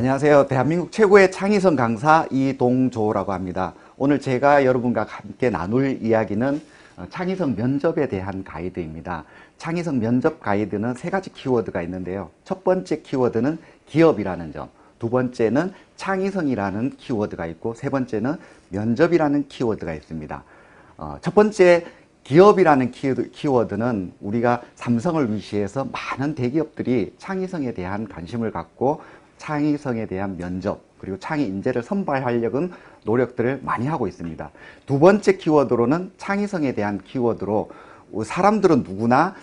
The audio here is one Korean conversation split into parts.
안녕하세요. 대한민국 최고의 창의성 강사 이동조라고 합니다. 오늘 제가 여러분과 함께 나눌 이야기는 창의성 면접에 대한 가이드입니다. 창의성 면접 가이드는 세 가지 키워드가 있는데요. 첫 번째 키워드는 기업이라는 점, 두 번째는 창의성이라는 키워드가 있고, 세 번째는 면접이라는 키워드가 있습니다. 첫 번째 기업이라는 키워드는 우리가 삼성을 위시해서 많은 대기업들이 창의성에 대한 관심을 갖고 창의성에 대한 면접, 그리고 창의 인재를 선발하려는 노력들을 많이 하고 있습니다. 두 번째 키워드로는 창의성에 대한 키워드로 사람들은 누구나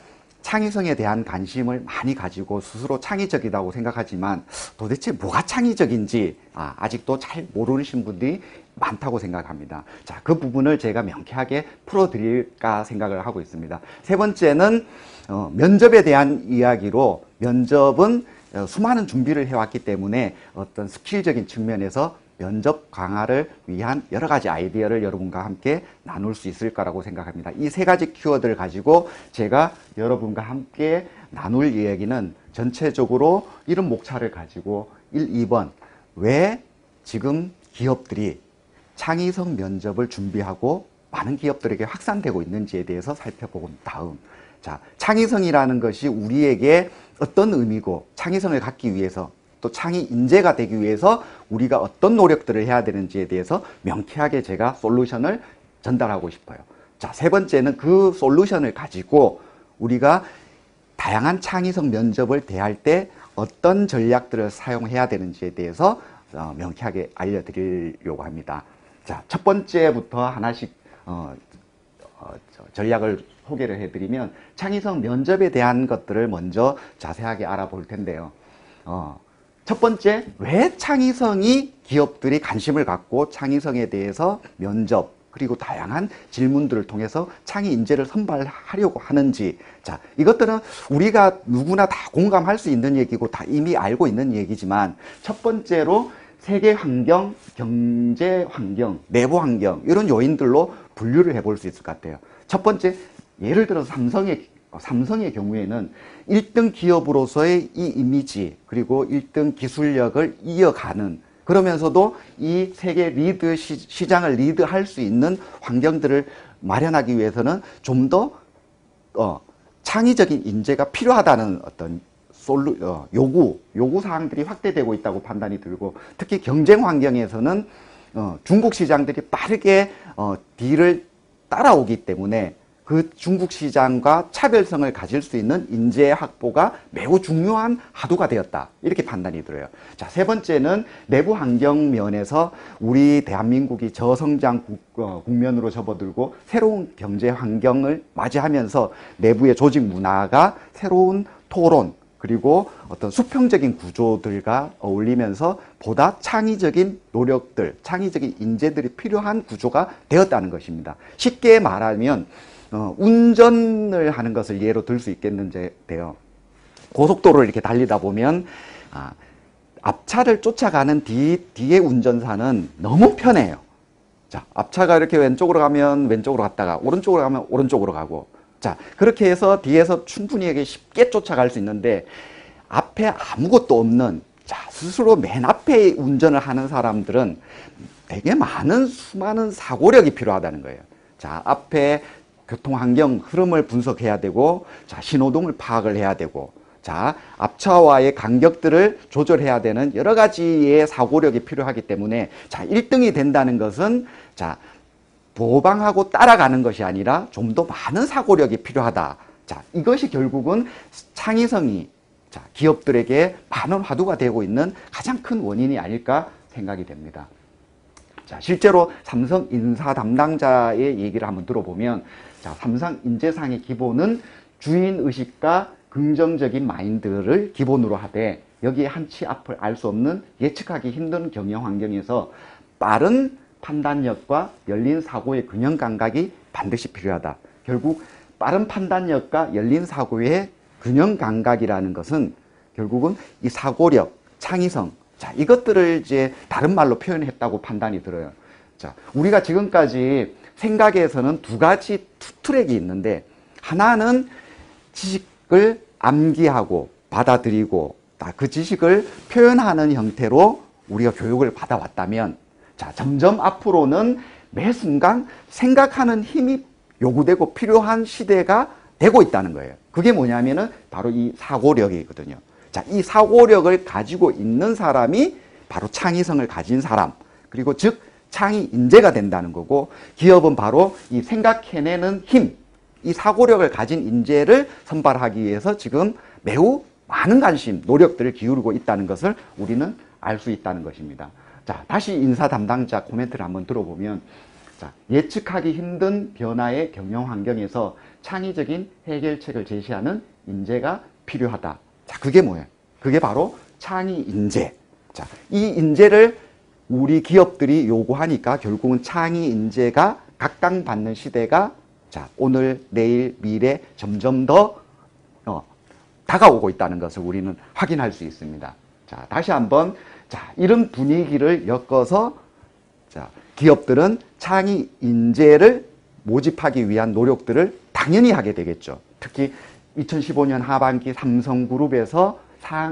창의성에 대한 관심을 많이 가지고 스스로 창의적이라고 생각하지만 도대체 뭐가 창의적인지 아직도 잘 모르시는 분들이 많다고 생각합니다. 자, 그 부분을 제가 명쾌하게 풀어드릴까 생각을 하고 있습니다. 세 번째는 면접에 대한 이야기로, 면접은 수많은 준비를 해왔기 때문에 어떤 스킬적인 측면에서 면접 강화를 위한 여러 가지 아이디어를 여러분과 함께 나눌 수 있을 거라고 생각합니다. 이 세 가지 키워드를 가지고 제가 여러분과 함께 나눌 이야기는 전체적으로 이런 목차를 가지고 1, 2번 왜 지금 기업들이 창의성 면접을 준비하고 많은 기업들에게 확산되고 있는지에 대해서 살펴본 다음, 자, 창의성이라는 것이 우리에게 어떤 의미고, 창의성을 갖기 위해서 또 창의 인재가 되기 위해서 우리가 어떤 노력들을 해야 되는지에 대해서 명쾌하게 제가 솔루션을 전달하고 싶어요. 자, 세 번째는 그 솔루션을 가지고 우리가 다양한 창의성 면접을 대할 때 어떤 전략들을 사용해야 되는지에 대해서 명쾌하게 알려드리려고 합니다. 자, 첫 번째부터 하나씩 전략을 소개를 해드리면, 창의성 면접에 대한 것들을 먼저 자세하게 알아볼 텐데요. 첫 번째, 왜 창의성이 기업들이 관심을 갖고 창의성에 대해서 면접, 그리고 다양한 질문들을 통해서 창의 인재를 선발하려고 하는지. 자, 이것들은 우리가 누구나 다 공감할 수 있는 얘기고 다 이미 알고 있는 얘기지만, 첫 번째로 세계 환경, 경제 환경, 내부 환경, 이런 요인들로 분류를 해볼 수 있을 것 같아요. 첫 번째, 예를 들어서 삼성의 경우에는 1등 기업으로서의 이 이미지, 그리고 1등 기술력을 이어가는, 그러면서도 이 세계 시장을 리드할 수 있는 환경들을 마련하기 위해서는 좀 더 창의적인 인재가 필요하다는 어떤 요구 사항들이 확대되고 있다고 판단이 들고, 특히 경쟁 환경에서는 중국 시장들이 빠르게 뒤를 따라오기 때문에 그 중국 시장과 차별성을 가질 수 있는 인재 확보가 매우 중요한 화두가 되었다, 이렇게 판단이 들어요. 자, 세 번째는 내부 환경 면에서 우리 대한민국이 저성장 국면으로 접어들고 새로운 경제 환경을 맞이하면서 내부의 조직 문화가 새로운 토론, 그리고 어떤 수평적인 구조들과 어울리면서 보다 창의적인 노력들, 창의적인 인재들이 필요한 구조가 되었다는 것입니다. 쉽게 말하면 운전을 하는 것을 예로 들 수 있겠는데요. 고속도로를 이렇게 달리다 보면 앞차를 쫓아가는 뒤에 운전사는 너무 편해요. 자, 앞차가 이렇게 왼쪽으로 가면 왼쪽으로 갔다가 오른쪽으로 가면 오른쪽으로 가고, 자, 그렇게 해서 뒤에서 충분히 쉽게 쫓아갈 수 있는데, 앞에 아무것도 없는, 자, 스스로 맨 앞에 운전을 하는 사람들은 되게 수많은 사고력이 필요하다는 거예요. 자, 앞에 교통 환경 흐름을 분석해야 되고, 자, 신호등을 파악을 해야 되고, 자, 앞차와의 간격들을 조절해야 되는 여러 가지의 사고력이 필요하기 때문에, 자, 1등이 된다는 것은, 자, 모방하고 따라가는 것이 아니라 좀 더 많은 사고력이 필요하다. 자, 이것이 결국은 창의성이 기업들에게 많은 화두가 되고 있는 가장 큰 원인이 아닐까 생각이 됩니다. 자, 실제로 삼성 인사 담당자의 얘기를 한번 들어보면, 자, 삼성 인재상의 기본은 주인의식과 긍정적인 마인드를 기본으로 하되, 여기에 한치 앞을 알 수 없는 예측하기 힘든 경영 환경에서 빠른 판단력과 열린 사고의 균형 감각이 반드시 필요하다. 결국 빠른 판단력과 열린 사고의 균형 감각이라는 것은 결국은 이 사고력, 창의성, 자, 이것들을 이제 다른 말로 표현했다고 판단이 들어요. 자, 우리가 지금까지 생각에서는 두 가지 트랙이 있는데, 하나는 지식을 암기하고 받아들이고 그 지식을 표현하는 형태로 우리가 교육을 받아왔다면, 자, 점점 앞으로는 매 순간 생각하는 힘이 요구되고 필요한 시대가 되고 있다는 거예요. 그게 뭐냐면은 바로 이 사고력이거든요. 자, 이 사고력을 가지고 있는 사람이 바로 창의성을 가진 사람, 그리고 즉 창의 인재가 된다는 거고, 기업은 바로 이 생각해내는 힘, 이 사고력을 가진 인재를 선발하기 위해서 지금 매우 많은 관심, 노력들을 기울이고 있다는 것을 우리는 알 수 있다는 것입니다. 자, 다시 인사 담당자 코멘트를 한번 들어보면, 자, 예측하기 힘든 변화의 경영 환경에서 창의적인 해결책을 제시하는 인재가 필요하다. 자, 그게 뭐예요? 그게 바로 창의 인재. 자, 이 인재를 우리 기업들이 요구하니까 결국은 창의 인재가 각광받는 시대가, 자, 오늘, 내일, 미래 점점 더 다가오고 있다는 것을 우리는 확인할 수 있습니다. 자, 다시 한번, 자, 이런 분위기를 엮어서, 자, 기업들은 창의 인재를 모집하기 위한 노력들을 당연히 하게 되겠죠. 특히 2015년 하반기 삼성그룹에서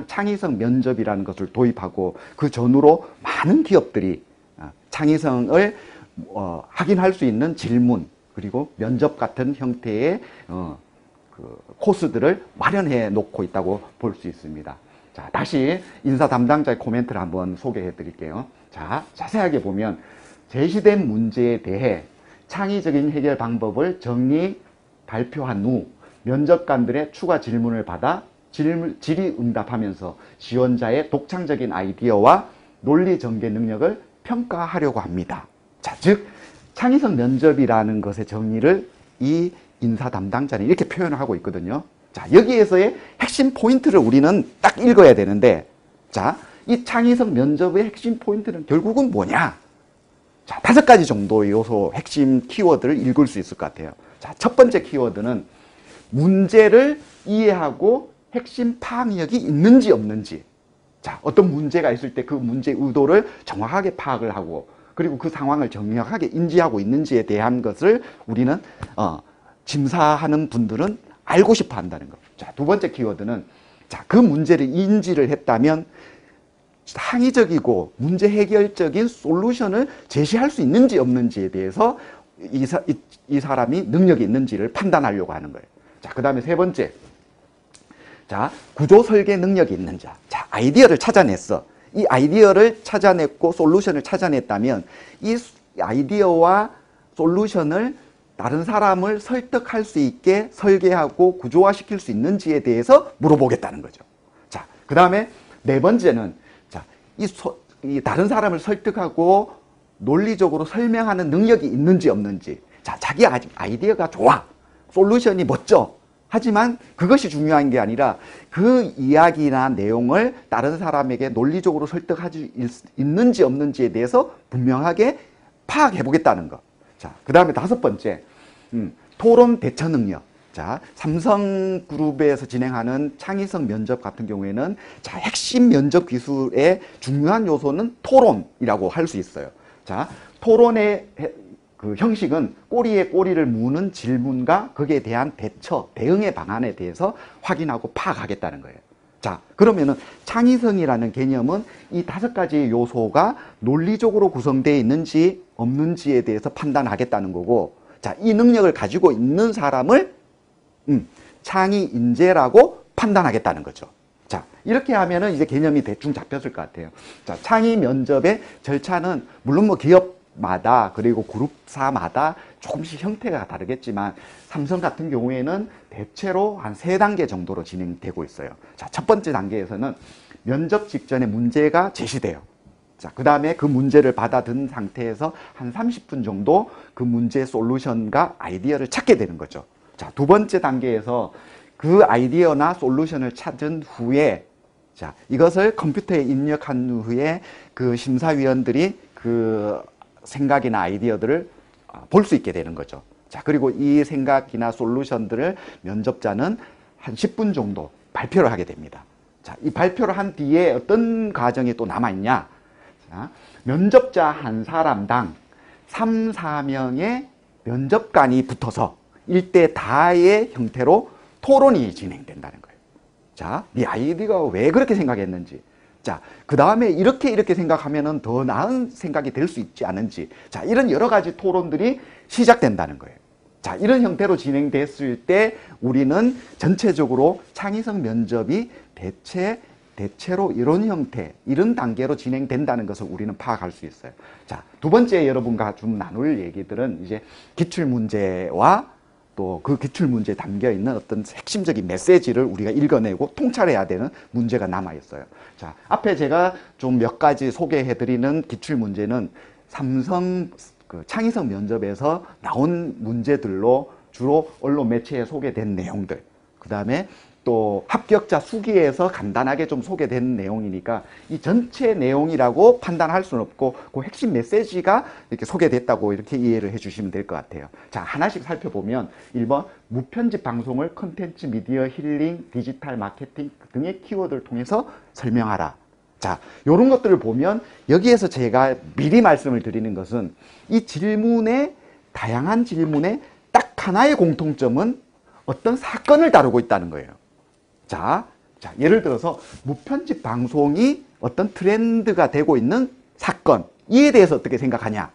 창의성 면접이라는 것을 도입하고, 그 전후로 많은 기업들이 창의성을 확인할 수 있는 질문, 그리고 면접 같은 형태의 그 코스들을 마련해 놓고 있다고 볼 수 있습니다. 자, 다시 인사 담당자의 코멘트를 한번 소개해 드릴게요. 자, 자세하게 보면 제시된 문제에 대해 창의적인 해결 방법을 정리 발표한 후 면접관들의 추가 질문을 받아 질의응답하면서 지원자의 독창적인 아이디어와 논리 전개 능력을 평가하려고 합니다. 자, 즉 창의성 면접이라는 것의 정의를 이 인사 담당자는 이렇게 표현을 하고 있거든요. 자, 여기에서의 핵심 포인트를 우리는 딱 읽어야 되는데, 자, 이 창의성 면접의 핵심 포인트는 결국은 뭐냐? 자, 5가지 정도의 요소, 핵심 키워드를 읽을 수 있을 것 같아요. 자, 첫 번째 키워드는 문제를 이해하고 핵심 파악력이 있는지 없는지. 자, 어떤 문제가 있을 때 그 문제의 의도를 정확하게 파악을 하고, 그리고 그 상황을 정확하게 인지하고 있는지에 대한 것을 우리는 심사하는 분들은 알고 싶어 한다는 것. 자, 두 번째 키워드는, 자, 그 문제를 인지를 했다면 창의적이고 문제 해결적인 솔루션을 제시할 수 있는지 없는지에 대해서 이 사람이 능력이 있는지를 판단하려고 하는 거예요. 자, 그 다음에 세 번째, 자, 구조 설계 능력이 있는 자. 자, 아이디어를 찾아냈어. 이 아이디어를 찾아냈고 솔루션을 찾아냈다면 이 아이디어와 솔루션을 다른 사람을 설득할 수 있게 설계하고 구조화시킬 수 있는지에 대해서 물어보겠다는 거죠. 자, 그 다음에 네 번째는, 자, 이 다른 사람을 설득하고 논리적으로 설명하는 능력이 있는지 없는지. 자, 자기 아이디어가 좋아. 솔루션이 멋져. 하지만 그것이 중요한 게 아니라 그 이야기나 내용을 다른 사람에게 논리적으로 설득할 수 있는지 없는지에 대해서 분명하게 파악해 보겠다는 것. 자, 그 다음에 다섯 번째, 토론 대처 능력. 자, 삼성그룹에서 진행하는 창의성 면접 같은 경우에는, 자, 핵심 면접 기술의 중요한 요소는 토론이라고 할 수 있어요. 자, 토론의 그 형식은 꼬리에 꼬리를 무는 질문과 거기에 대한 대처, 대응의 방안에 대해서 확인하고 파악하겠다는 거예요. 자, 그러면은 창의성이라는 개념은 이 5가지 요소가 논리적으로 구성되어 있는지 없는지에 대해서 판단하겠다는 거고, 자, 이 능력을 가지고 있는 사람을 창의 인재라고 판단하겠다는 거죠. 자, 이렇게 하면은 이제 개념이 대충 잡혔을 것 같아요. 자, 창의 면접의 절차는 물론 뭐 기업마다 그리고 그룹사마다 조금씩 형태가 다르겠지만 삼성 같은 경우에는 대체로 한 3단계 정도로 진행되고 있어요. 자, 첫 번째 단계에서는 면접 직전에 문제가 제시돼요. 자, 그 다음에 그 문제를 받아든 상태에서 한 30분 정도 그 문제의 솔루션과 아이디어를 찾게 되는 거죠. 자, 두 번째 단계에서 그 아이디어나 솔루션을 찾은 후에, 자, 이것을 컴퓨터에 입력한 후에 그 심사위원들이 그 생각이나 아이디어들을 볼 수 있게 되는 거죠. 자, 그리고 이 생각이나 솔루션들을 면접자는 한 10분 정도 발표를 하게 됩니다. 자, 이 발표를 한 뒤에 어떤 과정이 또 남아있냐? 자, 면접자 한 사람당 3, 4명의 면접관이 붙어서 1대 다의 형태로 토론이 진행된다는 거예요. 자, 네 아이디가 왜 그렇게 생각했는지. 자, 그 다음에 이렇게 생각하면은 더 나은 생각이 될 수 있지 않은지. 자, 이런 여러 가지 토론들이 시작된다는 거예요. 자, 이런 형태로 진행됐을 때 우리는 전체적으로 창의성 면접이 대체로 이런 형태, 이런 단계로 진행된다는 것을 우리는 파악할 수 있어요. 자, 두 번째 여러분과 좀 나눌 얘기들은 이제 기출문제와 또 그 기출문제에 담겨 있는 어떤 핵심적인 메시지를 우리가 읽어내고 통찰해야 되는 문제가 남아 있어요. 자, 앞에 제가 좀 몇 가지 소개해드리는 기출문제는 삼성 창의성 면접에서 나온 문제들로 주로 언론 매체에 소개된 내용들, 그 다음에 또 합격자 수기에서 간단하게 좀 소개된 내용이니까 이 전체 내용이라고 판단할 수는 없고 그 핵심 메시지가 이렇게 소개됐다고 이렇게 이해를 해주시면 될 것 같아요. 자, 하나씩 살펴보면 1번 무편집 방송을 컨텐츠, 미디어, 힐링, 디지털 마케팅 등의 키워드를 통해서 설명하라. 자, 이런 것들을 보면 여기에서 제가 미리 말씀을 드리는 것은 이 질문의 다양한 질문의 딱 하나의 공통점은 어떤 사건을 다루고 있다는 거예요. 자, 예를 들어서 무편집 방송이 어떤 트렌드가 되고 있는 사건, 이에 대해서 어떻게 생각하냐.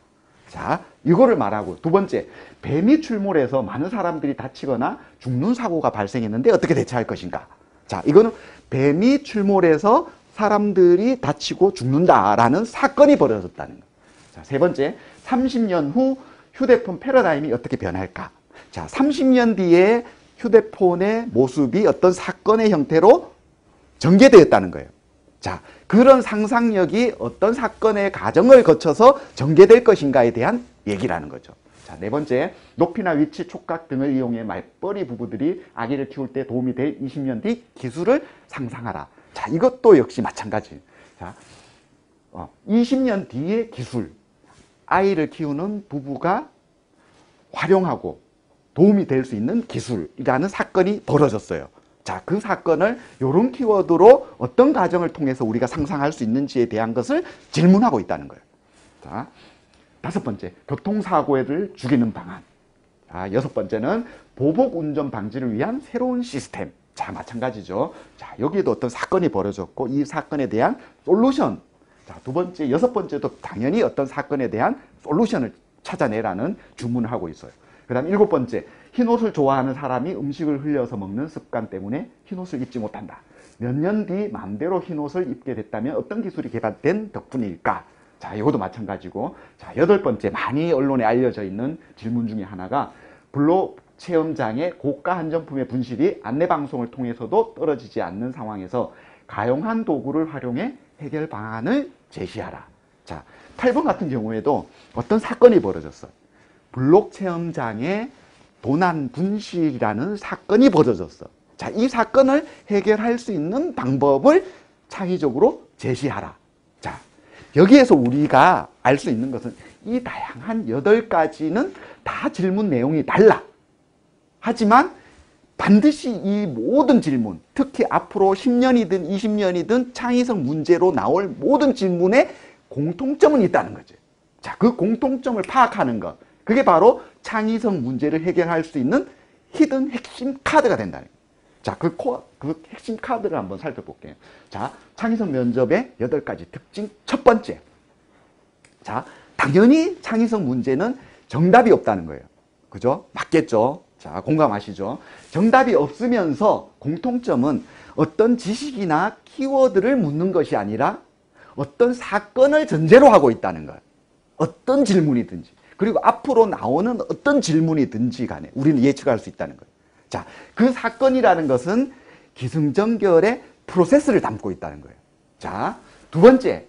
자, 이거를 말하고, 두 번째, 뱀이 출몰해서 많은 사람들이 다치거나 죽는 사고가 발생했는데 어떻게 대처할 것인가. 자, 이거는 뱀이 출몰해서 사람들이 다치고 죽는다라는 사건이 벌어졌다는 거. 자, 세 번째, 30년 후 휴대폰 패러다임이 어떻게 변할까. 자, 30년 뒤에 휴대폰의 모습이 어떤 사건의 형태로 전개되었다는 거예요. 자, 그런 상상력이 어떤 사건의 과정을 거쳐서 전개될 것인가에 대한 얘기라는 거죠. 자, 네 번째, 높이나 위치, 촉각 등을 이용해 말벌이 부부들이 아기를 키울 때 도움이 될 20년 뒤 기술을 상상하라. 자, 이것도 역시 마찬가지. 자, 20년 뒤의 기술, 아이를 키우는 부부가 활용하고 도움이 될 수 있는 기술이라는 사건이 벌어졌어요. 자, 그 사건을 이런 키워드로 어떤 과정을 통해서 우리가 상상할 수 있는지에 대한 것을 질문하고 있다는 거예요. 자, 다섯 번째, 교통사고를 줄이는 방안. 자, 여섯 번째는 보복 운전 방지를 위한 새로운 시스템. 자, 마찬가지죠. 자, 여기에도 어떤 사건이 벌어졌고 이 사건에 대한 솔루션. 자, 두 번째, 여섯 번째도 당연히 어떤 사건에 대한 솔루션을 찾아내라는 주문을 하고 있어요. 그 다음 일곱 번째, 흰옷을 좋아하는 사람이 음식을 흘려서 먹는 습관 때문에 흰옷을 입지 못한다. 몇 년 뒤 마음대로 흰옷을 입게 됐다면 어떤 기술이 개발된 덕분일까? 자, 이것도 마찬가지고. 자, 여덟 번째, 많이 언론에 알려져 있는 질문 중에 하나가 블록 체험장의 고가 한정품의 분실이 안내방송을 통해서도 떨어지지 않는 상황에서 가용한 도구를 활용해 해결 방안을 제시하라. 자, 8번 같은 경우에도 어떤 사건이 벌어졌어요. 블록 체험장에 도난 분실이라는 사건이 벌어졌어. 자, 이 사건을 해결할 수 있는 방법을 창의적으로 제시하라. 자, 여기에서 우리가 알 수 있는 것은 이 다양한 8가지는 다 질문 내용이 달라. 하지만 반드시 이 모든 질문, 특히 앞으로 10년이든 20년이든 창의성 문제로 나올 모든 질문에 공통점은 있다는 거죠. 자, 그 공통점을 파악하는 것. 그게 바로 창의성 문제를 해결할 수 있는 히든 핵심 카드가 된다는 거예요. 자, 그 핵심 카드를 한번 살펴볼게요. 자, 창의성 면접의 8가지 특징. 첫 번째. 자, 당연히 창의성 문제는 정답이 없다는 거예요. 그죠? 맞겠죠? 자, 공감하시죠? 정답이 없으면서 공통점은 어떤 지식이나 키워드를 묻는 것이 아니라 어떤 사건을 전제로 하고 있다는 거예요. 어떤 질문이든지. 그리고 앞으로 나오는 어떤 질문이든지 간에 우리는 예측할 수 있다는 거예요. 자, 그 사건이라는 것은 기승전결의 프로세스를 담고 있다는 거예요. 자, 두 번째,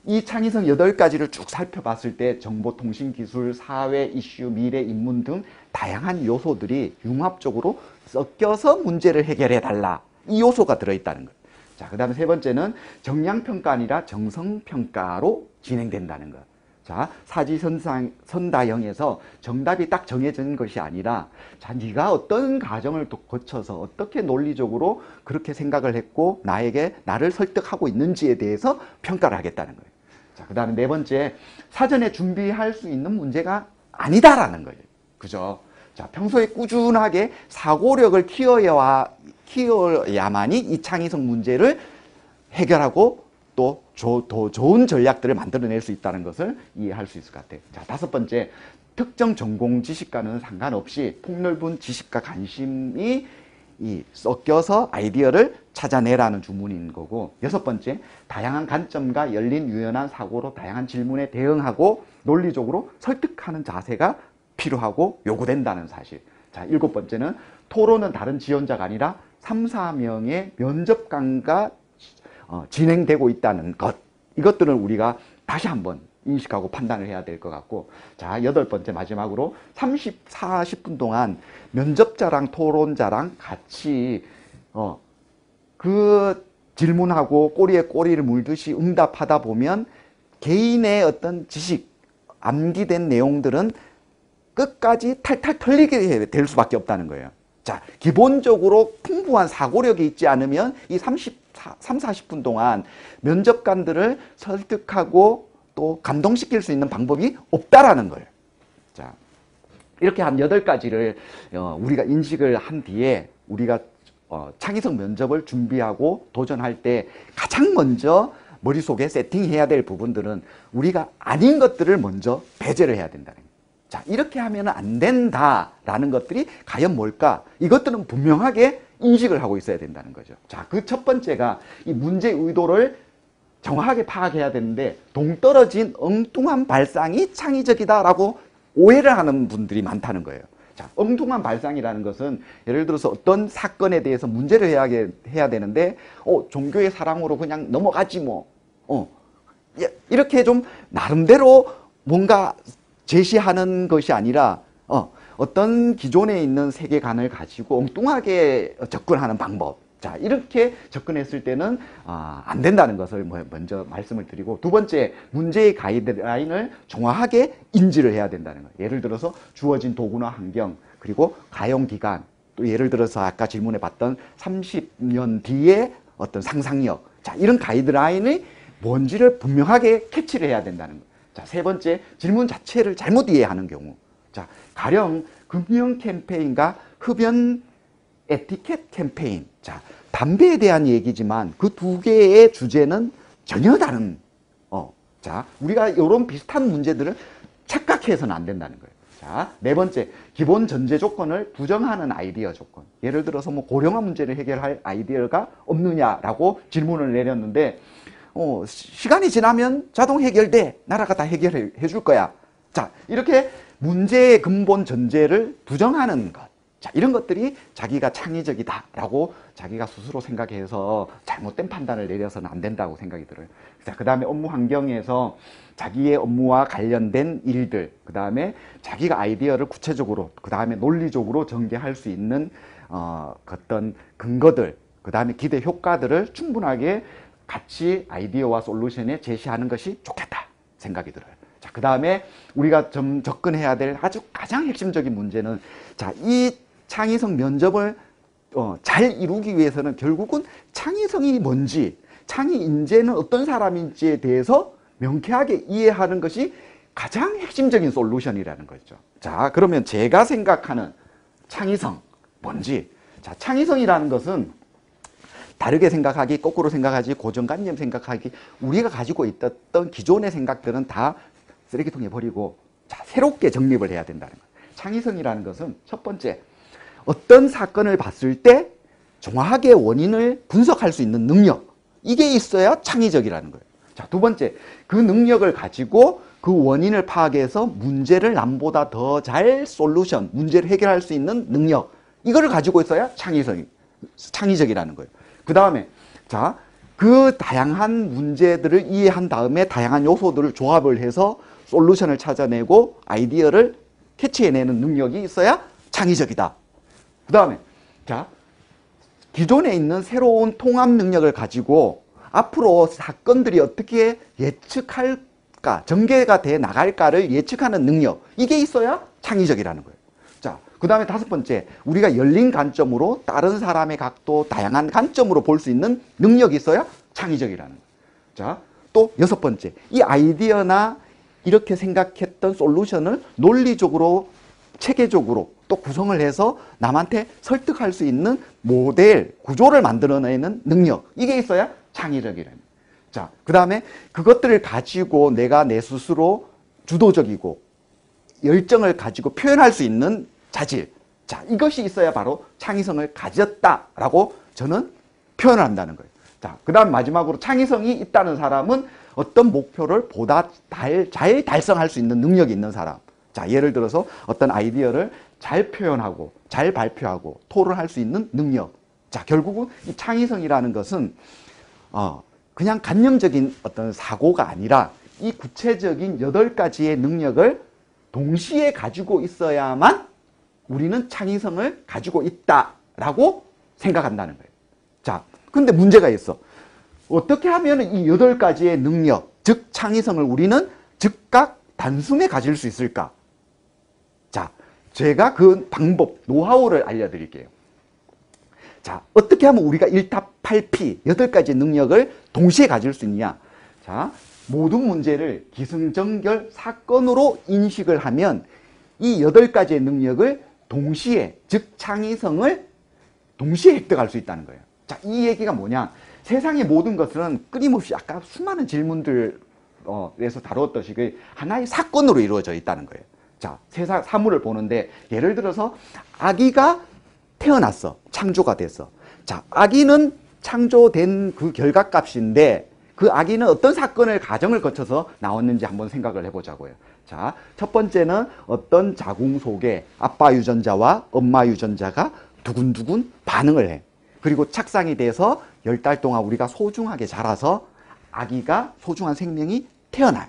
이 창의성 8가지를 쭉 살펴봤을 때 정보통신기술, 사회, 이슈, 미래, 인문 등 다양한 요소들이 융합적으로 섞여서 문제를 해결해달라. 이 요소가 들어있다는 거예요. 자, 그 다음에 세 번째는 정량평가 아니라 정성평가로 진행된다는 것. 자, 사지선다형에서 정답이 딱 정해진 것이 아니라 자, 네가 어떤 과정을 거쳐서 어떻게 논리적으로 그렇게 생각을 했고 나를 설득하고 있는지에 대해서 평가를 하겠다는 거예요. 자, 그 다음에 네 번째, 사전에 준비할 수 있는 문제가 아니다라는 거예요. 그죠? 자, 평소에 꾸준하게 사고력을 키워야만이 이 창의성 문제를 해결하고 또 더 좋은 전략들을 만들어낼 수 있다는 것을 이해할 수 있을 것 같아요. 자, 다섯 번째, 특정 전공 지식과는 상관없이 폭넓은 지식과 관심이 섞여서 아이디어를 찾아내라는 주문인 거고, 여섯 번째, 다양한 관점과 열린 유연한 사고로 다양한 질문에 대응하고 논리적으로 설득하는 자세가 필요하고 요구된다는 사실. 자, 일곱 번째는 토론은 다른 지원자가 아니라 3, 4명의 면접관과 진행되고 있다는 것. 이것들을 우리가 다시 한번 인식하고 판단을 해야 될 것 같고, 자, 여덟 번째 마지막으로 30, 40분 동안 면접자랑 토론자랑 같이 그 질문하고 꼬리에 꼬리를 물듯이 응답하다 보면 개인의 어떤 지식, 암기된 내용들은 끝까지 탈탈 털리게 될 수밖에 없다는 거예요. 자, 기본적으로 풍부한 사고력이 있지 않으면 이 3, 40분 동안 면접관들을 설득하고 또 감동시킬 수 있는 방법이 없다라는 거예요. 자, 이렇게 한 8가지를 우리가 인식을 한 뒤에 우리가 창의성 면접을 준비하고 도전할 때 가장 먼저 머릿속에 세팅해야 될 부분들은 우리가 아닌 것들을 먼저 배제를 해야 된다는 거예요. 자, 이렇게 하면 안 된다라는 것들이 과연 뭘까? 이것들은 분명하게 인식을 하고 있어야 된다는 거죠. 자, 그 첫 번째가 이 문제 의도를 정확하게 파악해야 되는데, 동떨어진 엉뚱한 발상이 창의적이다라고 오해를 하는 분들이 많다는 거예요. 자, 엉뚱한 발상이라는 것은 예를 들어서 어떤 사건에 대해서 문제를 해야 되는데 종교의 사랑으로 그냥 넘어가지 뭐. 이렇게 좀 나름대로 뭔가 제시하는 것이 아니라 어떤 기존에 있는 세계관을 가지고 엉뚱하게 접근하는 방법. 자, 이렇게 접근했을 때는 안 된다는 것을 먼저 말씀을 드리고, 두 번째, 문제의 가이드라인을 정확하게 인지를 해야 된다는 거예요. 예를 들어서 주어진 도구나 환경, 그리고 가용 기간, 또 예를 들어서 아까 질문해 봤던 30년 뒤의 어떤 상상력. 자, 이런 가이드라인이 뭔지를 분명하게 캐치를 해야 된다는 거예요. 자, 세 번째, 질문 자체를 잘못 이해하는 경우. 자, 가령 금연 캠페인과 흡연 에티켓 캠페인. 자, 담배에 대한 얘기지만 그 두 개의 주제는 전혀 다른, 자, 우리가 이런 비슷한 문제들을 착각해서는 안 된다는 거예요. 자, 네 번째, 기본 전제 조건을 부정하는 아이디어 조건. 예를 들어서 뭐 고령화 문제를 해결할 아이디어가 없느냐라고 질문을 내렸는데, 시간이 지나면 자동 해결돼. 나라가 다 해결해 줄 거야. 자, 이렇게 문제의 근본 전제를 부정하는 것. 자, 이런 것들이 자기가 창의적이다라고 자기가 스스로 생각해서 잘못된 판단을 내려서는 안 된다고 생각이 들어요. 자, 그 다음에 업무 환경에서 자기의 업무와 관련된 일들, 그 다음에 자기가 아이디어를 구체적으로, 그 다음에 논리적으로 전개할 수 있는 어떤 근거들, 그 다음에 기대 효과들을 충분하게 같이 아이디어와 솔루션에 제시하는 것이 좋겠다 생각이 들어요. 자, 그 다음에 우리가 좀 접근해야 될 아주 가장 핵심적인 문제는, 자, 이 창의성 면접을 잘 이루기 위해서는 결국은 창의성이 뭔지, 창의 인재는 어떤 사람인지에 대해서 명쾌하게 이해하는 것이 가장 핵심적인 솔루션이라는 거죠. 자, 그러면 제가 생각하는 창의성 뭔지. 자, 창의성이라는 것은 다르게 생각하기, 거꾸로 생각하지, 고정관념 생각하기, 우리가 가지고 있었던 기존의 생각들은 다 쓰레기통에 버리고, 자, 새롭게 정립을 해야 된다는 거예요. 창의성이라는 것은 첫 번째, 어떤 사건을 봤을 때 정확하게 원인을 분석할 수 있는 능력, 이게 있어야 창의적이라는 거예요. 자, 두 번째, 그 능력을 가지고 그 원인을 파악해서 문제를 남보다 더 잘 솔루션, 문제를 해결할 수 있는 능력, 이거를 가지고 있어야 창의적이라는 거예요. 그 다음에, 자, 그 다양한 문제들을 이해한 다음에 다양한 요소들을 조합을 해서 솔루션을 찾아내고 아이디어를 캐치해내는 능력이 있어야 창의적이다. 그 다음에, 자, 기존에 있는 새로운 통합 능력을 가지고 앞으로 사건들이 어떻게 예측할까, 전개가 돼 나갈까를 예측하는 능력, 이게 있어야 창의적이라는 거예요. 자, 그 다음에 다섯 번째, 우리가 열린 관점으로 다른 사람의 각도, 다양한 관점으로 볼 수 있는 능력이 있어야 창의적이라는 거예요. 자, 또 여섯 번째, 이 아이디어나 이렇게 생각했던 솔루션을 논리적으로, 체계적으로 또 구성을 해서 남한테 설득할 수 있는 모델, 구조를 만들어내는 능력. 이게 있어야 창의력이라는. 자, 그 다음에 그것들을 가지고 내가 내 스스로 주도적이고 열정을 가지고 표현할 수 있는 자질. 자, 이것이 있어야 바로 창의성을 가졌다라고 저는 표현을 한다는 거예요. 자, 그 다음 마지막으로 창의성이 있다는 사람은 어떤 목표를 보다 잘 달성할 수 있는 능력이 있는 사람. 자, 예를 들어서 어떤 아이디어를 잘 표현하고 잘 발표하고 토론할 수 있는 능력. 자, 결국은 이 창의성이라는 것은 그냥 관념적인 어떤 사고가 아니라 이 구체적인 8가지의 능력을 동시에 가지고 있어야만 우리는 창의성을 가지고 있다라고 생각한다는 거예요. 자, 근데 문제가 있어. 어떻게 하면 이 8가지의 능력, 즉 창의성을 우리는 즉각 단숨에 가질 수 있을까? 자, 제가 그 방법, 노하우를 알려드릴게요. 자, 어떻게 하면 우리가 1타8피, 8가지 능력을 동시에 가질 수 있느냐? 자, 모든 문제를 기승전결 사건으로 인식을 하면 이 8가지의 능력을 동시에, 즉 창의성을 동시에 획득할 수 있다는 거예요. 자, 이 얘기가 뭐냐? 세상의 모든 것은 끊임없이 아까 수많은 질문들에서 다루었듯이 하나의 사건으로 이루어져 있다는 거예요. 자, 세상 사물을 보는데 예를 들어서 아기가 태어났어. 창조가 됐어. 자, 아기는 창조된 그 결과값인데 그 아기는 어떤 사건을 과정을 거쳐서 나왔는지 한번 생각을 해보자고요. 자, 첫 번째는 어떤 자궁 속에 아빠 유전자와 엄마 유전자가 두근두근 반응을 해. 그리고 착상이 돼서 10달 동안 우리가 소중하게 자라서 아기가 소중한 생명이 태어나요.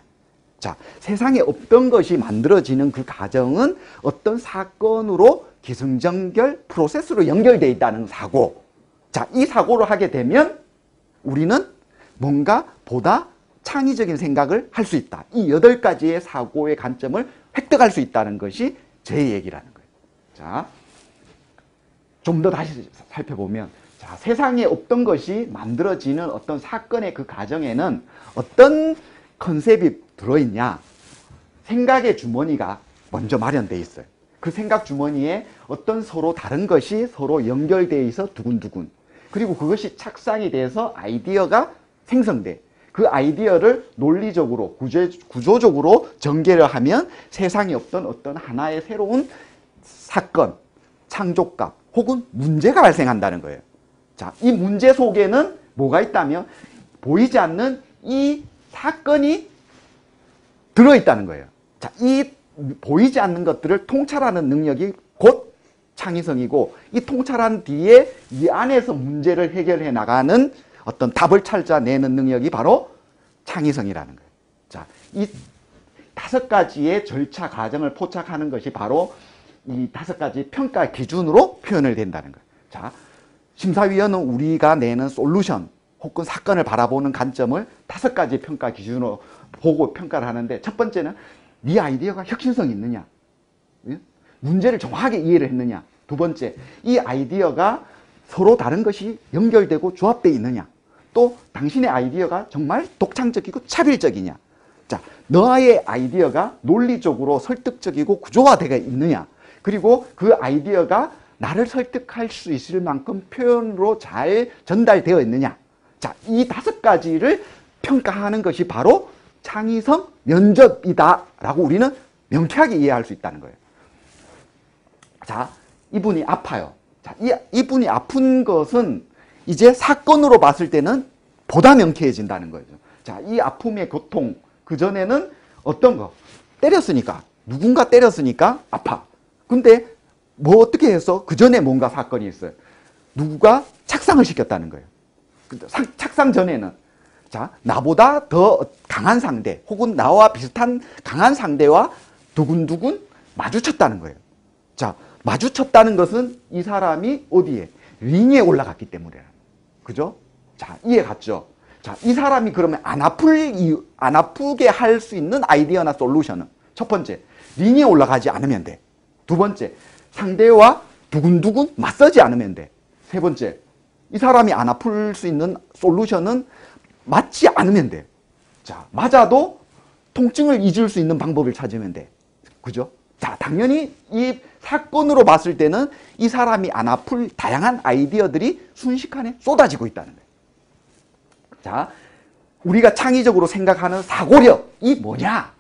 자, 세상에 없던 것이 만들어지는 그 과정은 어떤 사건으로 기승전결 프로세스로 연결되어 있다는 사고. 자, 이 사고를 하게 되면 우리는 뭔가 보다 창의적인 생각을 할 수 있다. 이 8가지의 사고의 관점을 획득할 수 있다는 것이 제 얘기라는 거예요. 자, 좀 더 다시 살펴보면, 자, 세상에 없던 것이 만들어지는 어떤 사건의 그 과정에는 어떤 컨셉이 들어있냐? 생각의 주머니가 먼저 마련되어 있어요. 그 생각 주머니에 어떤 서로 다른 것이 서로 연결되어 있어 두근두근. 그리고 그것이 착상이 돼서 아이디어가 생성돼. 그 아이디어를 논리적으로 구조적으로 전개를 하면 세상에 없던 어떤 하나의 새로운 사건, 창조값 혹은 문제가 발생한다는 거예요. 자, 이 문제 속에는 뭐가 있다면 보이지 않는 이 사건이 들어있다는 거예요. 자, 이 보이지 않는 것들을 통찰하는 능력이 곧 창의성이고, 이 통찰한 뒤에 이 안에서 문제를 해결해 나가는 어떤 답을 찾아내는 능력이 바로 창의성이라는 거예요. 자, 이 5가지의 절차 과정을 포착하는 것이 바로 이 5가지 평가 기준으로 표현을 된다는 거예요. 자, 심사위원은 우리가 내는 솔루션 혹은 사건을 바라보는 관점을 5가지 평가 기준으로 보고 평가를 하는데, 첫 번째는 네 아이디어가 혁신성이 있느냐, 문제를 정확하게 이해를 했느냐. 두 번째, 이 아이디어가 서로 다른 것이 연결되고 조합되어 있느냐. 또 당신의 아이디어가 정말 독창적이고 차별적이냐. 자, 너의 아이디어가 논리적으로 설득적이고 구조화되어 있느냐. 그리고 그 아이디어가 나를 설득할 수 있을 만큼 표현으로 잘 전달되어 있느냐. 자, 이 5가지를 평가하는 것이 바로 창의성 면접이다라고 우리는 명쾌하게 이해할 수 있다는 거예요. 자, 이분이 아파요. 자, 이분이 아픈 것은 이제 사건으로 봤을 때는 보다 명쾌해진다는 거죠. 자, 이 아픔의 고통, 그전에는 어떤 거? 때렸으니까. 누군가 때렸으니까 아파. 근데 뭐 어떻게 해서 그전에 뭔가 사건이 있어요. 누가 착상을 시켰다는 거예요. 착상 전에는, 자, 나보다 더 강한 상대 혹은 나와 비슷한 강한 상대와 두근두근 마주쳤다는 거예요. 자, 마주쳤다는 것은 이 사람이 어디에? 링에 올라갔기 때문에. 그죠? 자, 이해 갔죠? 자, 이 사람이 그러면 안 아프게 할 수 있는 아이디어나 솔루션은, 첫 번째, 링에 올라가지 않으면 돼. 두 번째, 상대와 두근두근 맞서지 않으면 돼. 세 번째, 이 사람이 안 아플 수 있는 솔루션은 맞지 않으면 돼. 자, 맞아도 통증을 잊을 수 있는 방법을 찾으면 돼. 그죠? 자, 당연히 이 사건으로 봤을 때는 이 사람이 안 아플 다양한 아이디어들이 순식간에 쏟아지고 있다는 거예요. 자, 우리가 창의적으로 생각하는 사고력이 뭐냐?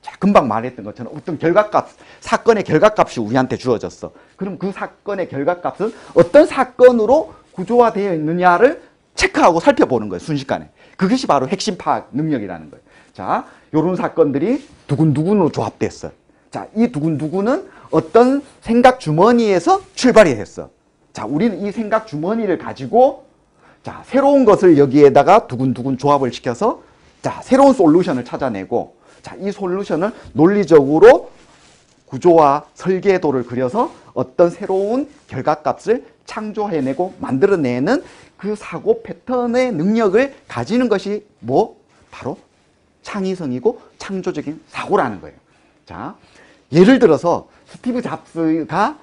자, 금방 말했던 것처럼 어떤 결과값, 사건의 결과값이 우리한테 주어졌어. 그럼 그 사건의 결과값은 어떤 사건으로 구조화되어 있느냐를 체크하고 살펴보는 거예요. 순식간에. 그것이 바로 핵심 파악 능력이라는 거예요. 자, 요런 사건들이 두근두근으로 조합됐어요. 자, 이 두근두근은 어떤 생각 주머니에서 출발이 했어. 자, 우리는 이 생각 주머니를 가지고 자, 새로운 것을 여기에다가 두근두근 조합을 시켜서 자, 새로운 솔루션을 찾아내고 자, 이 솔루션을 논리적으로 구조화 설계도를 그려서 어떤 새로운 결과값을 창조해내고 만들어내는 그 사고 패턴의 능력을 가지는 것이 뭐? 바로 창의성이고 창조적인 사고라는 거예요. 자, 예를 들어서 스티브 잡스가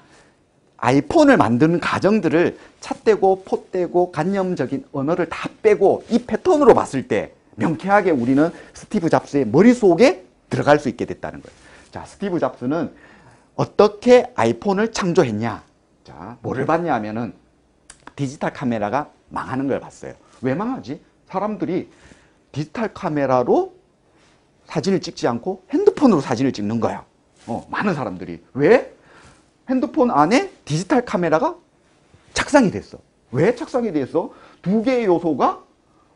아이폰을 만드는 과정들을 찻대고 pot대고 관념적인 언어를 다 빼고 이 패턴으로 봤을 때 명쾌하게 우리는 스티브 잡스의 머릿속에 들어갈 수 있게 됐다는 거예요. 자, 스티브 잡스는 어떻게 아이폰을 창조했냐? 자, 뭐를 봤냐 하면은 디지털 카메라가 망하는 걸 봤어요. 왜 망하지? 사람들이 디지털 카메라로 사진을 찍지 않고 핸드폰으로 사진을 찍는 거야. 많은 사람들이. 왜? 핸드폰 안에 디지털 카메라가 착상이 됐어. 왜 착상이 됐어? 두 개의 요소가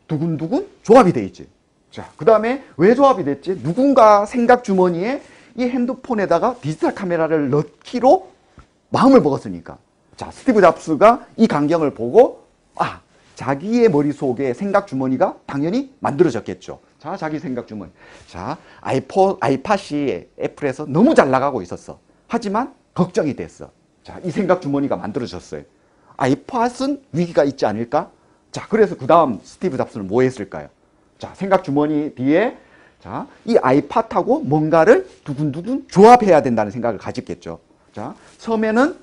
두근두근 조합이 돼 있지. 자, 그 다음에 왜 조합이 됐지? 누군가 생각 주머니에 이 핸드폰에다가 디지털 카메라를 넣기로 마음을 먹었으니까. 자, 스티브 잡스가 이 광경을 보고 아, 자기의 머릿속에 생각 주머니가 당연히 만들어졌겠죠. 자, 자기 생각 주머니. 자, 아이팟이 애플에서 너무 잘 나가고 있었어. 하지만 걱정이 됐어. 자, 이 생각 주머니가 만들어졌어요. 아이팟은 위기가 있지 않을까? 자, 그래서 그 다음 스티브 잡스는 뭐 했을까요? 자, 생각 주머니 뒤에 자, 이 아이팟하고 뭔가를 두근두근 조합해야 된다는 생각을 가졌겠죠. 자, 처음에는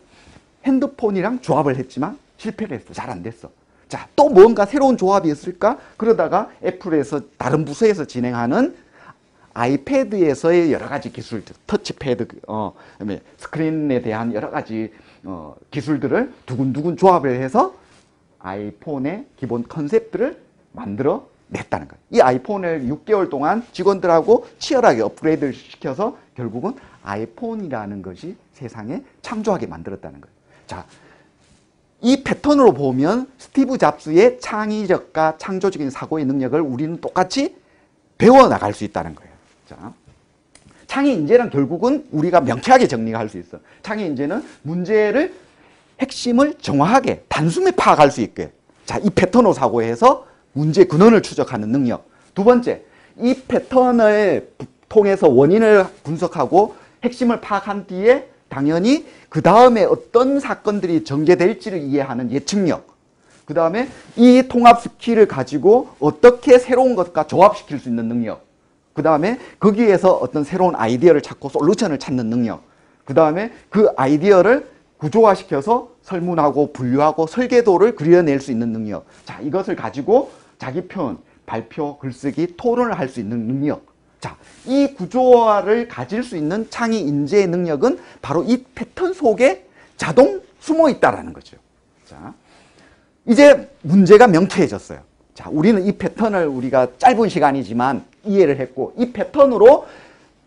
핸드폰이랑 조합을 했지만 실패를 했어. 잘 안 됐어. 자, 또 뭔가 새로운 조합이 있을까? 그러다가 애플에서 다른 부서에서 진행하는 아이패드에서의 여러 가지 기술들, 터치패드, 스크린에 대한 여러 가지 기술들을 두근두근 조합을 해서 아이폰의 기본 컨셉들을 만들어 냈다는 거예요. 이 아이폰을 6개월 동안 직원들하고 치열하게 업그레이드를 시켜서 결국은 아이폰이라는 것이 세상에 창조하게 만들었다는 거예요. 자, 이 패턴으로 보면 스티브 잡스의 창의적과 창조적인 사고의 능력을 우리는 똑같이 배워나갈 수 있다는 거예요. 자, 창의 인재는 결국은 우리가 명쾌하게 정리할 수 있어. 창의 인재는 문제를 핵심을 정확하게 단숨에 파악할 수 있게. 자, 이 패턴으로 사고해서 문제의 근원을 추적하는 능력. 두 번째, 이 패턴을 통해서 원인을 분석하고 핵심을 파악한 뒤에 당연히 그 다음에 어떤 사건들이 전개될지를 이해하는 예측력. 그 다음에 이 통합 스킬을 가지고 어떻게 새로운 것과 조합시킬 수 있는 능력. 그 다음에 거기에서 어떤 새로운 아이디어를 찾고 솔루션을 찾는 능력. 그 다음에 그 아이디어를 구조화시켜서 설문하고 분류하고 설계도를 그려낼 수 있는 능력. 자, 이것을 가지고 자기 표현, 발표, 글쓰기, 토론을 할 수 있는 능력. 자, 이 구조화를 가질 수 있는 창의 인재의 능력은 바로 이 패턴 속에 자동 숨어 있다라는 거죠. 자, 이제 문제가 명쾌해졌어요. 자, 우리는 이 패턴을 우리가 짧은 시간이지만 이해를 했고, 이 패턴으로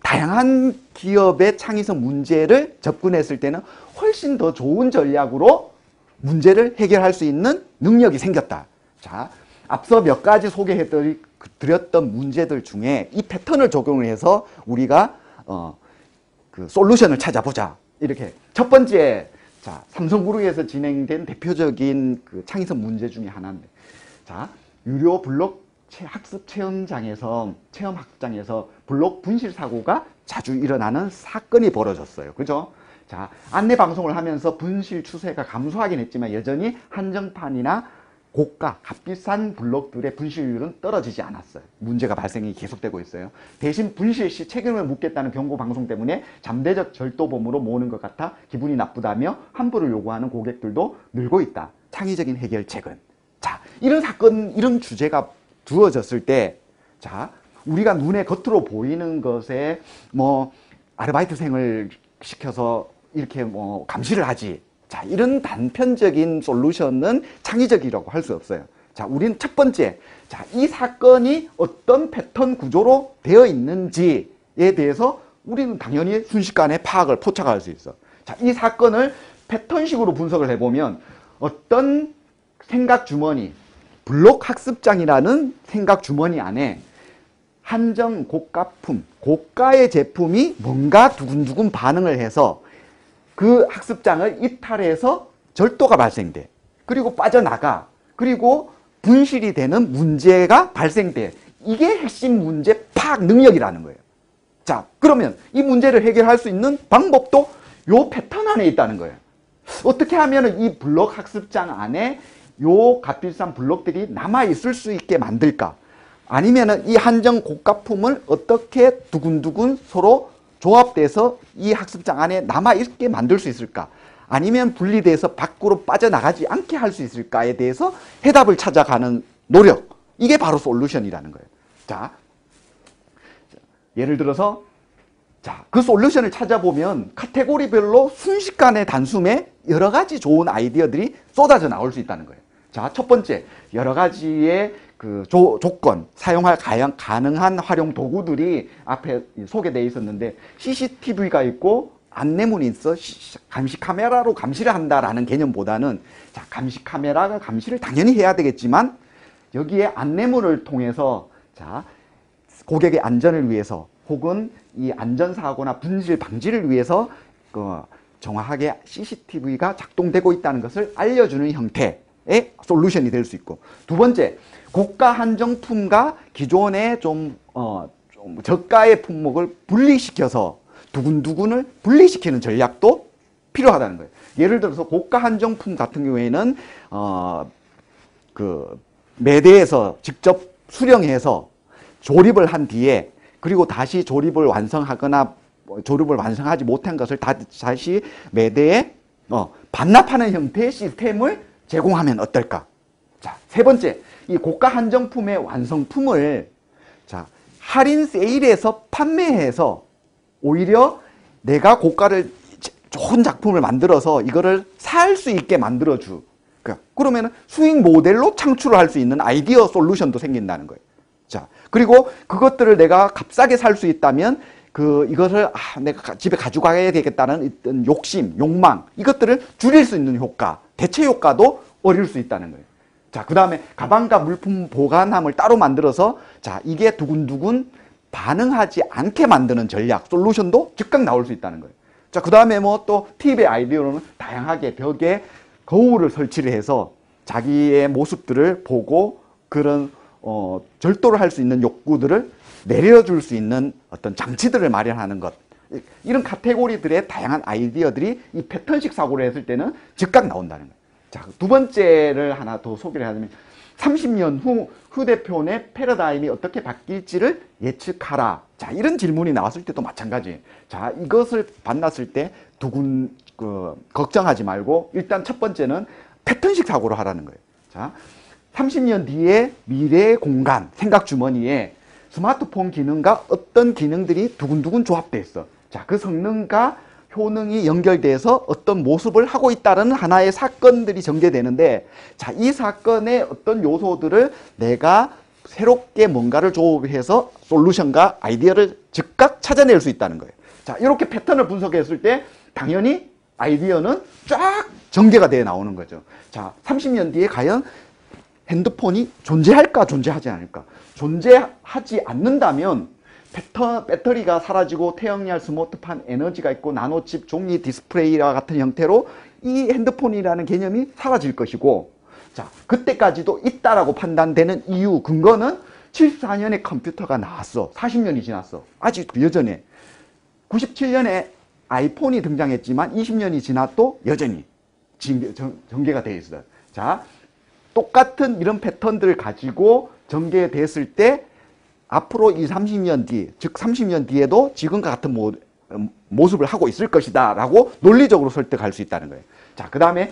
다양한 기업의 창의성 문제를 접근했을 때는 훨씬 더 좋은 전략으로 문제를 해결할 수 있는 능력이 생겼다. 자, 앞서 몇 가지 소개해드렸던 문제들 중에 이 패턴을 적용을 해서 우리가 그 솔루션을 찾아보자. 이렇게 첫 번째, 자, 삼성그룹에서 진행된 대표적인 그 창의성 문제 중에 하나인데, 자, 유료 블록 학습 체험장에서 블록 분실 사고가 자주 일어나는 사건이 벌어졌어요. 그죠? 자, 안내 방송을 하면서 분실 추세가 감소하긴 했지만 여전히 한정판이나 고가, 값비싼 블록들의 분실률은 떨어지지 않았어요. 문제가 발생이 계속되고 있어요. 대신 분실 시 책임을 묻겠다는 경고 방송 때문에 잠재적 절도범으로 모으는 것 같아 기분이 나쁘다며 환불을 요구하는 고객들도 늘고 있다. 창의적인 해결책은. 자, 이런 사건, 이런 주제가 두어졌을 때, 자, 우리가 눈에 겉으로 보이는 것에 뭐 아르바이트생을 시켜서 이렇게 뭐 감시를 하지. 자, 이런 단편적인 솔루션은 창의적이라고 할 수 없어요. 자, 우리는 첫 번째, 자, 이 사건이 어떤 패턴 구조로 되어 있는지에 대해서 우리는 당연히 순식간에 파악을 포착할 수 있어. 자, 이 사건을 패턴식으로 분석을 해보면 어떤 생각 주머니, 블록 학습장이라는 생각 주머니 안에 한정 고가품, 고가의 제품이 뭔가 두근두근 반응을 해서 그 학습장을 이탈해서 절도가 발생돼. 그리고 빠져나가. 그리고 분실이 되는 문제가 발생돼. 이게 핵심 문제 파악 능력이라는 거예요. 자, 그러면 이 문제를 해결할 수 있는 방법도 요 패턴 안에 있다는 거예요. 어떻게 하면 이 블록 학습장 안에 요 값비싼 블록들이 남아있을 수 있게 만들까? 아니면은 이 한정 고가품을 어떻게 두근두근 서로 조합돼서 이 학습장 안에 남아있게 만들 수 있을까? 아니면 분리돼서 밖으로 빠져나가지 않게 할 수 있을까에 대해서 해답을 찾아가는 노력. 이게 바로 솔루션이라는 거예요. 자, 예를 들어서 자, 그 솔루션을 찾아보면 카테고리별로 순식간에 단숨에 여러 가지 좋은 아이디어들이 쏟아져 나올 수 있다는 거예요. 자, 첫 번째, 여러 가지의 그 조건, 사용할 가능한 활용 도구들이 앞에 소개되어 있었는데 CCTV가 있고 안내문이 있어 감시 카메라로 감시를 한다라는 개념보다는 자, 감시 카메라가 감시를 당연히 해야 되겠지만 여기에 안내문을 통해서 자, 고객의 안전을 위해서 혹은 이 안전사고나 분실 방지를 위해서 정확하게 CCTV가 작동되고 있다는 것을 알려주는 형태의 솔루션이 될 수 있고, 두 번째, 고가 한정품과 기존의 좀 저가의 품목을 분리시켜서 두근두근을 분리시키는 전략도 필요하다는 거예요. 예를 들어서 고가 한정품 같은 경우에는 그 매대에서 직접 수령해서 조립을 한 뒤에 그리고 다시 조립을 완성하거나 조립을 완성하지 못한 것을 다시 매대에 반납하는 형태의 시스템을 제공하면 어떨까? 자, 세 번째, 이 고가 한정품의 완성품을 자, 할인 세일에서 판매해서 오히려 내가 고가를 좋은 작품을 만들어서 이거를 살 수 있게 만들어주. 그러면 수익 모델로 창출을 할 수 있는 아이디어 솔루션도 생긴다는 거예요. 자, 그리고 그것들을 내가 값싸게 살 수 있다면 이것을 내가 집에 가져가야 되겠다는 어떤 욕심, 욕망 이것들을 줄일 수 있는 효과, 대체 효과도 얻을 수 있다는 거예요. 자, 그 다음에 가방과 물품 보관함을 따로 만들어서 자, 이게 두근두근 반응하지 않게 만드는 전략, 솔루션도 즉각 나올 수 있다는 거예요. 자, 그 다음에 뭐 또 팁의 아이디어로는 다양하게 벽에 거울을 설치를 해서 자기의 모습들을 보고 그런 절도를 할 수 있는 욕구들을 내려줄 수 있는 어떤 장치들을 마련하는 것. 이런 카테고리들의 다양한 아이디어들이 이 패턴식 사고를 했을 때는 즉각 나온다는 거예요. 자, 두 번째를 하나 더 소개를 하자면 30년 후 휴대폰의 패러다임이 어떻게 바뀔지를 예측하라. 자, 이런 질문이 나왔을 때도 마찬가지. 자, 이것을 만났을 때 걱정하지 말고 일단 첫 번째는 패턴식 사고를 하라는 거예요. 자, 30년 뒤에 미래의 공간, 생각 주머니에 스마트폰 기능과 어떤 기능들이 두근두근 조합되어 있어. 자, 그 성능과 효능이 연결돼서 어떤 모습을 하고 있다는 하나의 사건들이 전개되는데, 자, 이 사건의 어떤 요소들을 내가 새롭게 뭔가를 조합해서 솔루션과 아이디어를 즉각 찾아낼 수 있다는 거예요. 자, 이렇게 패턴을 분석했을 때 당연히 아이디어는 쫙 전개가 되어 나오는 거죠. 자, 30년 뒤에 과연 핸드폰이 존재할까, 존재하지 않을까? 존재하지 않는다면 배터리가 사라지고 태양열 스마트폰 에너지가 있고 나노칩 종이 디스플레이와 같은 형태로 이 핸드폰이라는 개념이 사라질 것이고, 자, 그때까지도 있다라고 판단되는 이유, 근거는 74년에 컴퓨터가 나왔어. 40년이 지났어. 아직 여전해. 97년에 아이폰이 등장했지만 20년이 지나도 여전히 전개가 되어 있어요. 자, 똑같은 이런 패턴들을 가지고 전개됐을 때 앞으로 30년 뒤, 즉 30년 뒤에도 지금과 같은 모습을 하고 있을 것이다 라고 논리적으로 설득할 수 있다는 거예요. 자, 그 다음에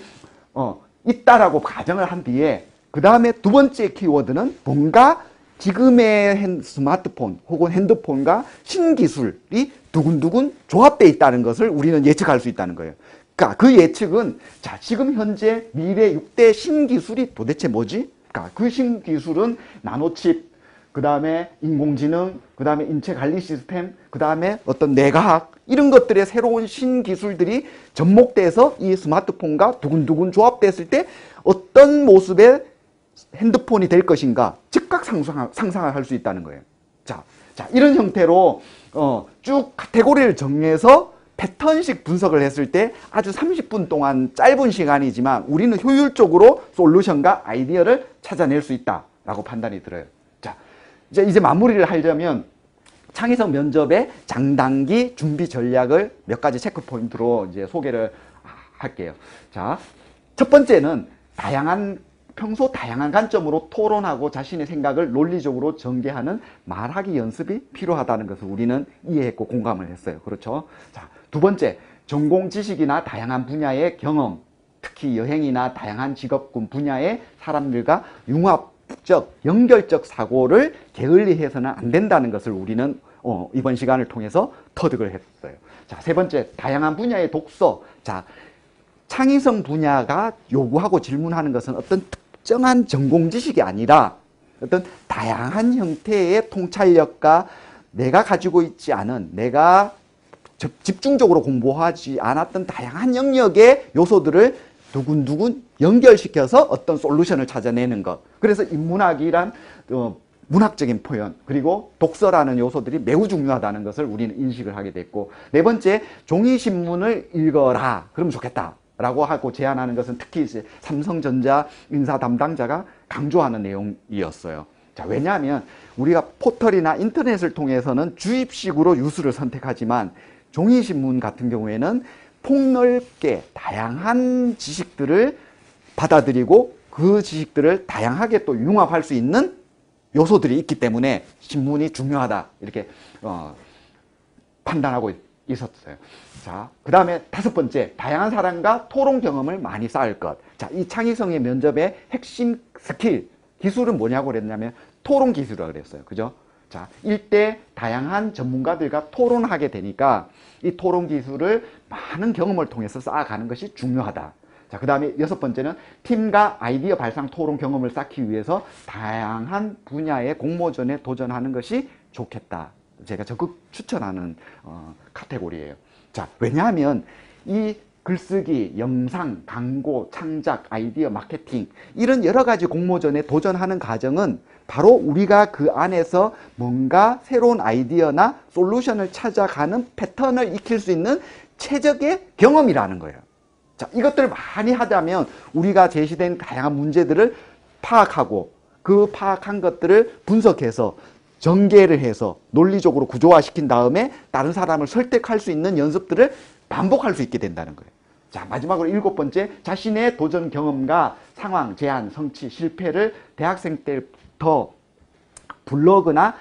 있다라고 가정을 한 뒤에 그 다음에 두 번째 키워드는 뭔가 지금의 스마트폰 혹은 핸드폰과 신기술이 두근두근 조합되어 있다는 것을 우리는 예측할 수 있다는 거예요. 그러니까 그 예측은 자, 지금 현재 미래 6대 신기술이 도대체 뭐지? 그러니까 그 신기술은 나노칩, 그 다음에 인공지능, 그 다음에 인체관리 시스템, 그 다음에 어떤 뇌과학, 이런 것들의 새로운 신기술들이 접목돼서 이 스마트폰과 두근두근 조합됐을 때 어떤 모습의 핸드폰이 될 것인가 즉각 상상을 할 수 있다는 거예요. 자, 이런 형태로 쭉 카테고리를 정해서 패턴식 분석을 했을 때 아주 30분 동안 짧은 시간이지만 우리는 효율적으로 솔루션과 아이디어를 찾아낼 수 있다라고 판단이 들어요. 자, 이제 마무리를 하려면 창의성 면접의 장단기 준비 전략을 몇 가지 체크 포인트로 이제 소개를 할게요. 자, 첫 번째는 평소 다양한 관점으로 토론하고 자신의 생각을 논리적으로 전개하는 말하기 연습이 필요하다는 것을 우리는 이해했고 공감을 했어요. 그렇죠? 자, 두 번째, 전공 지식이나 다양한 분야의 경험, 특히 여행이나 다양한 직업군 분야의 사람들과 융합적, 연결적 사고를 게을리해서는 안 된다는 것을 우리는 이번 시간을 통해서 터득을 했어요. 자, 세 번째, 다양한 분야의 독서. 자, 창의성 분야가 요구하고 질문하는 것은 어떤 특정한 전공 지식이 아니라 어떤 다양한 형태의 통찰력과 내가 가지고 있지 않은, 내가 집중적으로 공부하지 않았던 다양한 영역의 요소들을 두근두근 연결시켜서 어떤 솔루션을 찾아내는 것. 그래서 인문학이란 문학적인 표현, 그리고 독서라는 요소들이 매우 중요하다는 것을 우리는 인식을 하게 됐고, 네 번째, 종이신문을 읽어라. 그러면 좋겠다. 라고 하고 제안하는 것은 특히 이제 삼성전자 인사 담당자가 강조하는 내용이었어요. 자, 왜냐하면 우리가 포털이나 인터넷을 통해서는 주입식으로 뉴스를 선택하지만 종이신문 같은 경우에는 폭넓게 다양한 지식들을 받아들이고 그 지식들을 다양하게 또 융합할 수 있는 요소들이 있기 때문에 신문이 중요하다. 이렇게 판단하고 있었어요. 자, 그 다음에 다섯 번째, 다양한 사람과 토론 경험을 많이 쌓을 것. 자, 이 창의성의 면접의 핵심 스킬, 기술은 뭐냐고 그랬냐면 토론 기술이라고 그랬어요. 그죠? 자, 일대 다양한 전문가들과 토론하게 되니까 이 토론 기술을 많은 경험을 통해서 쌓아가는 것이 중요하다. 자, 그 다음에 여섯 번째는 팀과 아이디어 발상 토론 경험을 쌓기 위해서 다양한 분야의 공모전에 도전하는 것이 좋겠다. 제가 적극 추천하는 카테고리예요. 자, 왜냐하면 이 글쓰기, 영상, 광고, 창작, 아이디어, 마케팅 이런 여러 가지 공모전에 도전하는 과정은 바로 우리가 그 안에서 뭔가 새로운 아이디어나 솔루션을 찾아가는 패턴을 익힐 수 있는 최적의 경험이라는 거예요. 자, 이것들을 많이 하자면 우리가 제시된 다양한 문제들을 파악하고 그 파악한 것들을 분석해서 전개를 해서 논리적으로 구조화시킨 다음에 다른 사람을 설득할 수 있는 연습들을 반복할 수 있게 된다는 거예요. 자, 마지막으로 일곱 번째, 자신의 도전 경험과 상황, 제안, 성취, 실패를 대학생 때부터 블로그나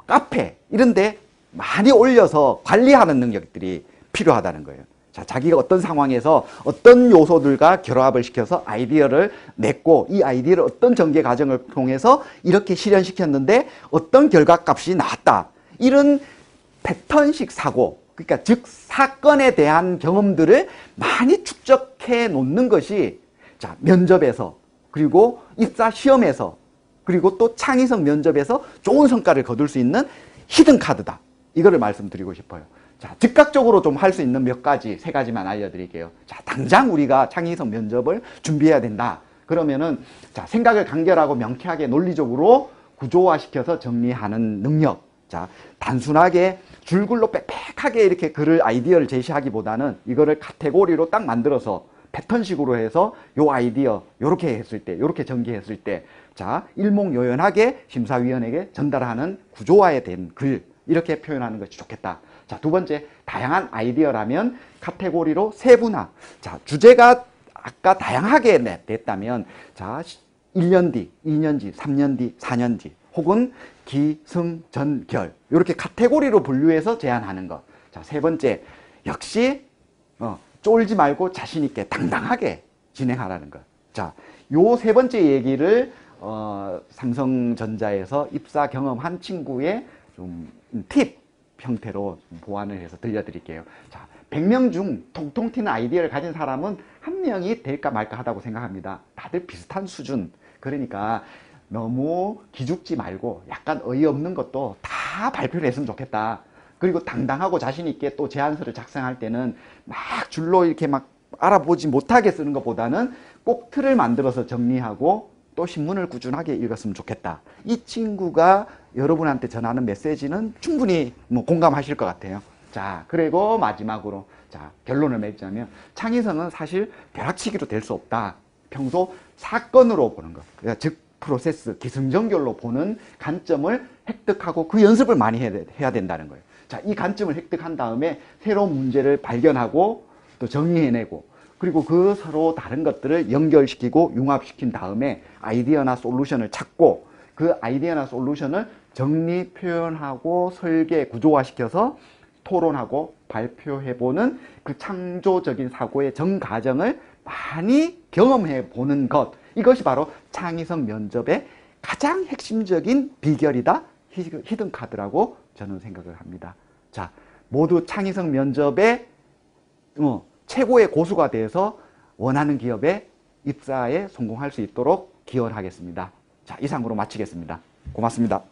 카페 이런 데 많이 올려서 관리하는 능력들이 필요하다는 거예요. 자, 자기가 어떤 상황에서 어떤 요소들과 결합을 시켜서 아이디어를 냈고 이 아이디어를 어떤 전개 과정을 통해서 이렇게 실현시켰는데 어떤 결과값이 나왔다. 이런 패턴식 사고, 그러니까 즉 사건에 대한 경험들을 많이 축적해 놓는 것이 자, 면접에서 그리고 입사 시험에서 그리고 또 창의성 면접에서 좋은 성과를 거둘 수 있는 히든 카드다. 이거를 말씀드리고 싶어요. 자, 즉각적으로 좀 할 수 있는 몇 가지, 세 가지만 알려드릴게요. 자, 당장 우리가 창의성 면접을 준비해야 된다. 그러면은, 자, 생각을 간결하고 명쾌하게 논리적으로 구조화시켜서 정리하는 능력. 자, 단순하게 줄글로 빽빽하게 이렇게 글을 아이디어를 제시하기보다는 이거를 카테고리로 딱 만들어서 패턴식으로 해서 요 아이디어, 요렇게 했을 때, 요렇게 전개했을 때, 자, 일목요연하게 심사위원에게 전달하는 구조화된 글, 이렇게 표현하는 것이 좋겠다. 자, 두 번째, 다양한 아이디어라면 카테고리로 세분화. 자, 주제가 아까 다양하게 됐다면, 자, 1년 뒤, 2년 뒤, 3년 뒤, 4년 뒤, 혹은 기, 승, 전, 결. 이렇게 카테고리로 분류해서 제안하는 것. 자, 세 번째, 역시, 쫄지 말고 자신있게 당당하게 진행하라는 것. 자, 요 세 번째 얘기를, 삼성전자에서 입사 경험한 친구의 좀 팁 형태로 보완을 해서 들려드릴게요. 자, 100명 중 통통 튀는 아이디어를 가진 사람은 한 명이 될까 말까 하다고 생각합니다. 다들 비슷한 수준. 그러니까 너무 기죽지 말고 약간 어이없는 것도 다 발표를 했으면 좋겠다. 그리고 당당하고 자신 있게 또 제안서를 작성할 때는 막 줄로 이렇게 막 알아보지 못하게 쓰는 것보다는 꼭 틀을 만들어서 정리하고 또 신문을 꾸준하게 읽었으면 좋겠다. 이 친구가 여러분한테 전하는 메시지는 충분히 뭐 공감하실 것 같아요. 자, 그리고 마지막으로 자, 결론을 맺자면 창의성은 사실 벼락치기로 될 수 없다. 평소 사건으로 보는 것, 그러니까 즉 프로세스, 기승전결로 보는 관점을 획득하고 그 연습을 많이 해야 된다는 거예요. 자, 이 관점을 획득한 다음에 새로운 문제를 발견하고 또 정리해내고 그리고 그 서로 다른 것들을 연결시키고 융합시킨 다음에 아이디어나 솔루션을 찾고 그 아이디어나 솔루션을 정리, 표현하고 설계, 구조화시켜서 토론하고 발표해보는 그 창조적인 사고의 전 과정을 많이 경험해보는 것. 이것이 바로 창의성 면접의 가장 핵심적인 비결이다. 히든 카드라고 저는 생각을 합니다. 자, 모두 창의성 면접의 최고의 고수가 돼서 원하는 기업에 입사에 성공할 수 있도록 기원하겠습니다. 자, 이상으로 마치겠습니다. 고맙습니다.